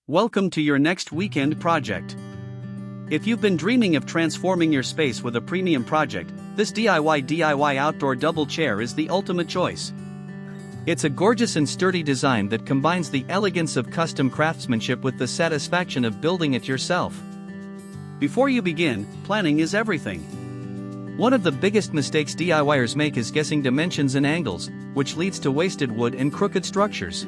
Welcome to your next weekend project. If you've been dreaming of transforming your space with a premium project, this DIY outdoor double chair is the ultimate choice. It's a gorgeous and sturdy design that combines the elegance of custom craftsmanship with the satisfaction of building it yourself. Before you begin, planning is everything. One of the biggest mistakes DIYers make is guessing dimensions and angles, which leads to wasted wood and crooked structures.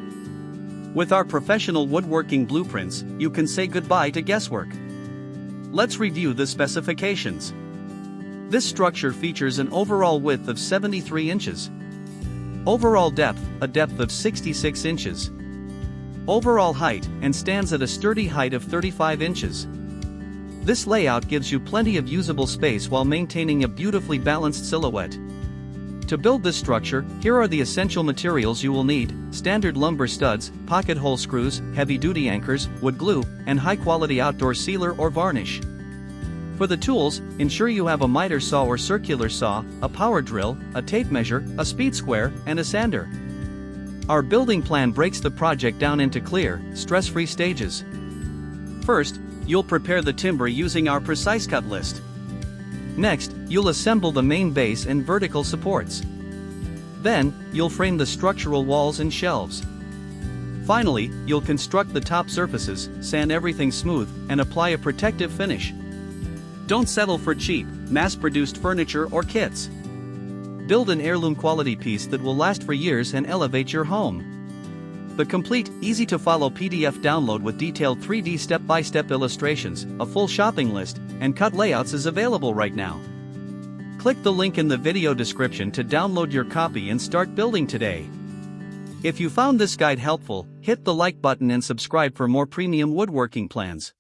With our professional woodworking blueprints, you can say goodbye to guesswork. Let's review the specifications. This structure features an overall width of 73 inches. Overall depth, a depth of 66 inches. Overall height, and stands at a sturdy height of 35 inches. This layout gives you plenty of usable space while maintaining a beautifully balanced silhouette. To build this structure, here are the essential materials you will need: standard lumber studs, pocket hole screws, heavy-duty anchors, wood glue, and high-quality outdoor sealer or varnish. For the tools, ensure you have a miter saw or circular saw, a power drill, a tape measure, a speed square, and a sander. Our building plan breaks the project down into clear, stress-free stages. First, you'll prepare the timber using our precise cut list. Next, you'll assemble the main base and vertical supports. Then, you'll frame the structural walls and shelves. Finally, you'll construct the top surfaces, sand everything smooth, and apply a protective finish. Don't settle for cheap, mass-produced furniture or kits. Build an heirloom quality piece that will last for years and elevate your home. The complete, easy-to-follow PDF download with detailed 3D step-by-step illustrations, a full shopping list, and cut layouts is available right now. Click the link in the video description to download your copy and start building today. If you found this guide helpful, hit the like button and subscribe for more premium woodworking plans.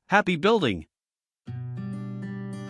Happy building!